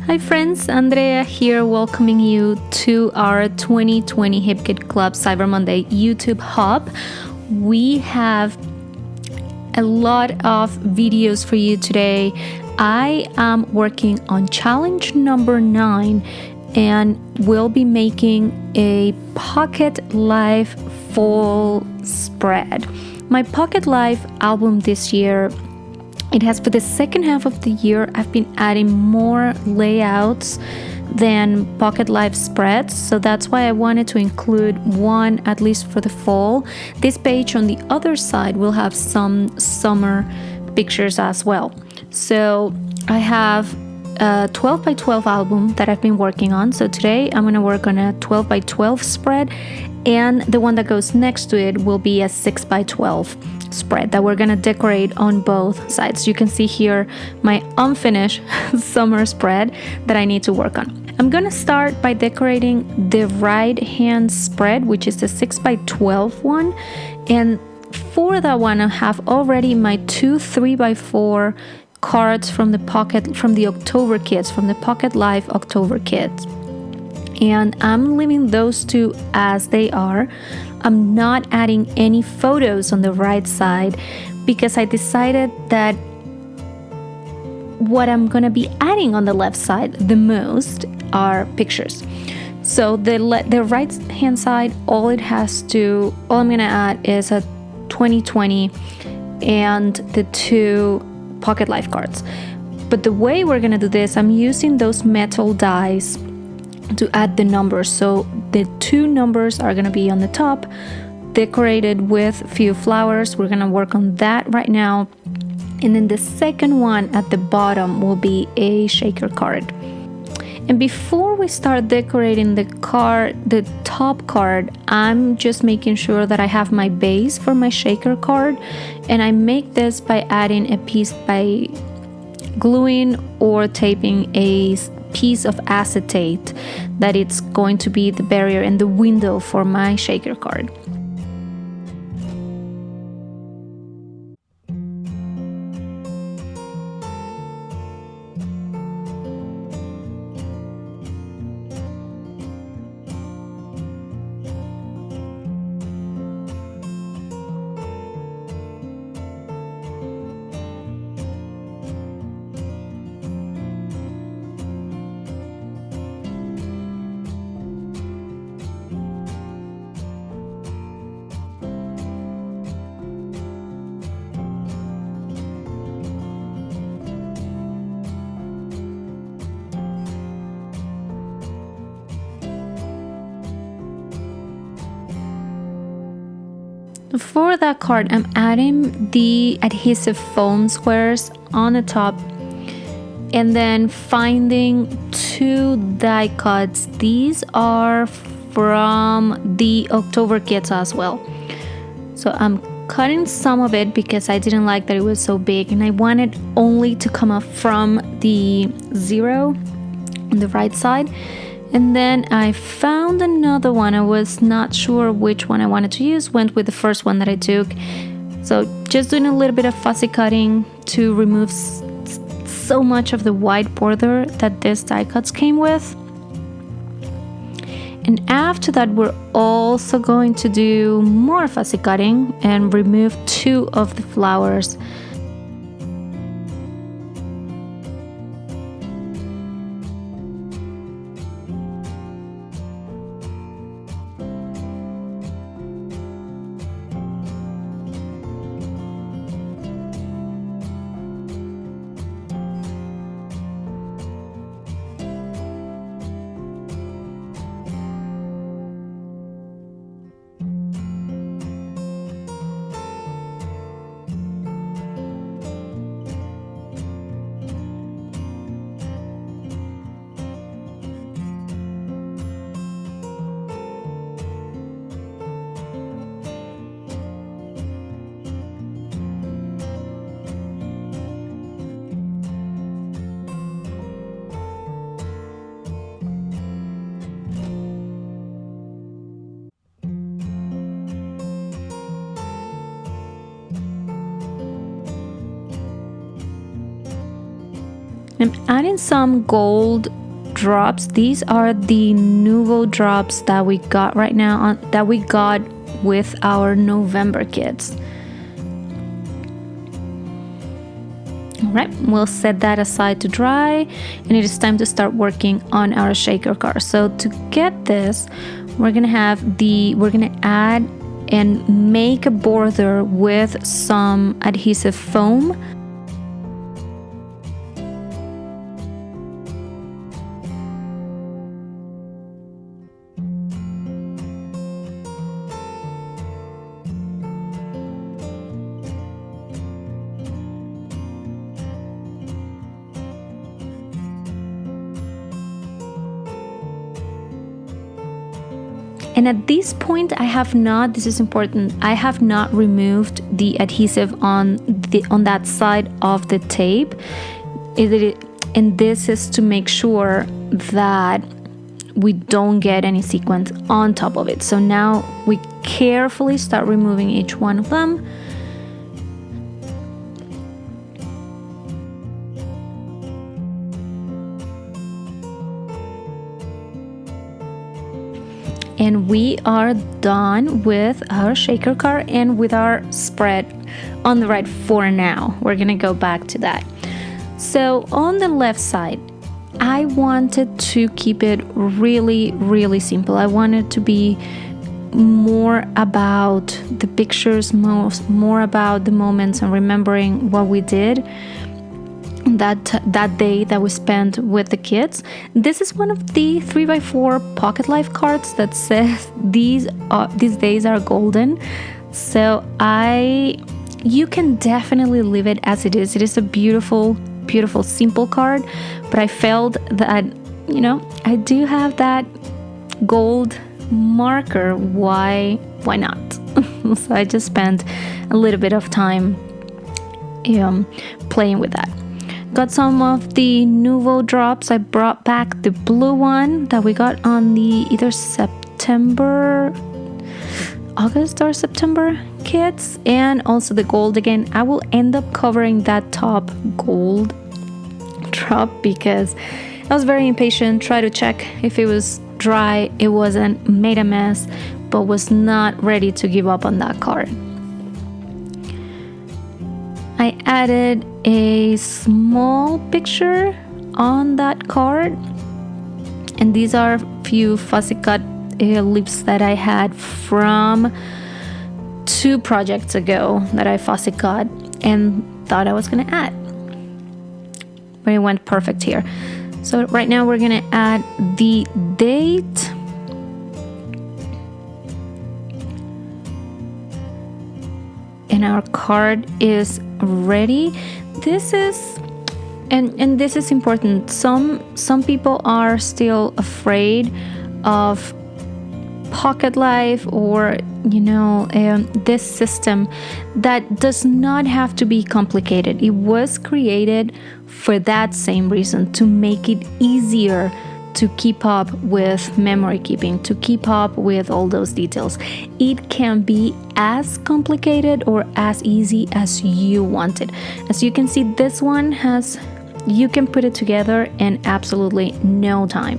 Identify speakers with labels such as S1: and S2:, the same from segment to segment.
S1: Hi friends, Andrea here welcoming you to our 2020 Hip Kid Club Cyber Monday YouTube hub. We have a lot of videos for you today. I am working on challenge number 9 and we'll be making a Pocket Life fall spread. My Pocket Life album this year, it has, for the second half of the year, I've been adding more layouts than Pocket Life spreads. So that's why I wanted to include one at least for the fall. This page on the other side will have some summer pictures as well. So I have a 12 by 12 album that I've been working on. So today I'm going to work on a 12 by 12 spread, and the one that goes next to it will be a 6 by 12 spread that we're going to decorate on both sides. You can see here my unfinished summer spread that I need to work on. I'm going to start by decorating the right hand spread, which is the 6 by 12 one. And for that one, I have already my 2 3 by 4 cards from the October kits, from the Pocket Life October kits. And I'm leaving those two as they are. I'm not adding any photos on the right side because I decided that what I'm going to be adding on the left side the most are pictures. So the right hand side, all I'm going to add is a 2020 and the 2 Pocket Life cards. But the way we're going to do this, I'm using those metal dies to add the numbers. So the 2 numbers are going to be on the top, decorated with a few flowers. We're going to work on that right now. And then the second one at the bottom will be a shaker card. And before we start decorating the top card, I'm just making sure that I have my base for my shaker card. And I make this by adding a piece by gluing or taping a piece of acetate that it's going to be the barrier and the window for my shaker card. For that card, I'm adding the adhesive foam squares on the top and then finding 2 die cuts. These are from the October kits as well. So I'm cutting some of it because I didn't like that it was so big and I wanted only to come up from the 0 on the right side. And then I found another one. I was not sure which one I wanted to use. Went with the first one that I took. So just doing a little bit of fussy cutting to remove so much of the white border that this die cuts came with. And after that, we're also going to do more fussy cutting and remove 2 of the flowers. I'm adding some gold drops. These are the Nouveau drops that we got right now, that we got with our November kits. Alright, we'll set that aside to dry, and it is time to start working on our shaker car. So to get this, we're gonna add and make a border with some adhesive foam. And at this point, this is important, I have not removed the adhesive on that side of the tape. And this is to make sure that we don't get any sequins on top of it. So now we carefully start removing each one of them. And we are done with our shaker car and with our spread on the right for now. We're gonna go back to that. So on the left side, I wanted to keep it really, really simple. I wanted to be more about the pictures, more about the moments and remembering what we did that day that we spent with the kids. This is one of the 3x4 pocket life cards that says these days are golden. So you can definitely leave it as it is. It is a beautiful, beautiful, simple card, but I felt that, I do have that gold marker. Why not? So I just spent a little bit of time playing with that. Got some of the Nouveau drops. I brought back the blue one that we got on the either August or September kits, and also the gold again. I will end up covering that top gold drop because I was very impatient, tried to check if it was dry. It wasn't, made a mess, but was not ready to give up on that card. I added a small picture on that card, and these are a few fussy cut leaves that I had from 2 projects ago that I fussy cut and thought I was gonna add, but it went perfect here. So right now we're gonna add the date, and our card is ready. This is this is important. Some people are still afraid of pocket life or this system that does not have to be complicated. It was created for that same reason, to make it easier to keep up with memory keeping, to keep up with all those details. It can be as complicated or as easy as you want it. As you can see, this one you can put it together in absolutely no time.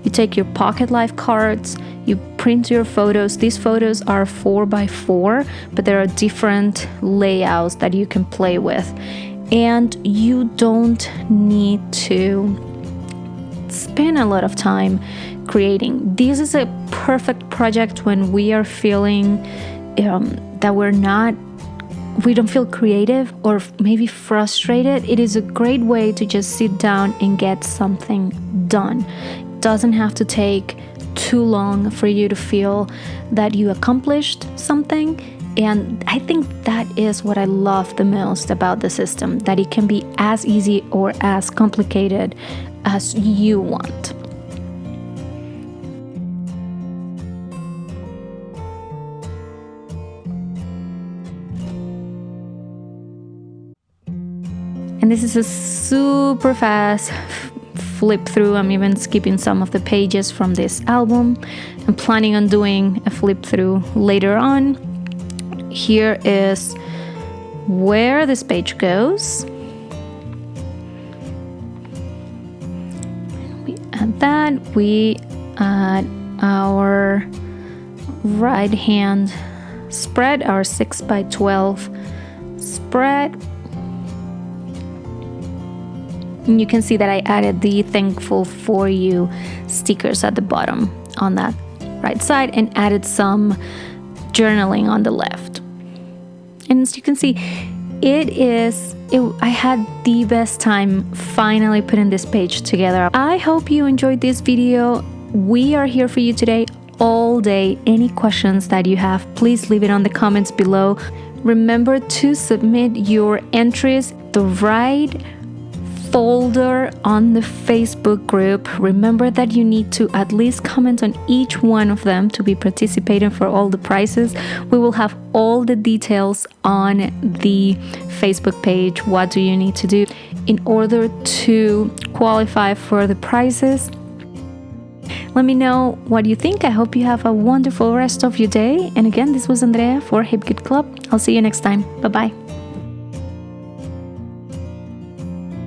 S1: You take your pocket life cards, you print your photos. These photos are 4x4, but there are different layouts that you can play with. And you don't need to spend a lot of time creating. This is a perfect project when we are feeling that we don't feel creative or maybe frustrated. It is a great way to just sit down and get something done. It doesn't have to take too long for you to feel that you accomplished something. And I think that is what I love the most about the system, that it can be as easy or as complicated as you want. And this is a super fast flip through. I'm even skipping some of the pages from this album. I'm planning on doing a flip through later on. Here is where this page goes. add that. We add our right hand spread, our 6x12 spread. And you can see that I added the thankful for you stickers at the bottom on that right side and added some journaling on the left. And as you can see, I had the best time finally putting this page together. I hope you enjoyed this video. We are here for you today all day. Any questions that you have, please leave it on the comments below. Remember to submit your entries the right folder on the Facebook group. Remember that you need to at least comment on each one of them to be participating for all the prizes. We will have all the details on the Facebook page. What do you need to do in order to qualify for the prizes? Let me know what you think. I hope you have a wonderful rest of your day. And again, this was Andrea for Hip Kid Club. I'll see you next time. Bye-bye.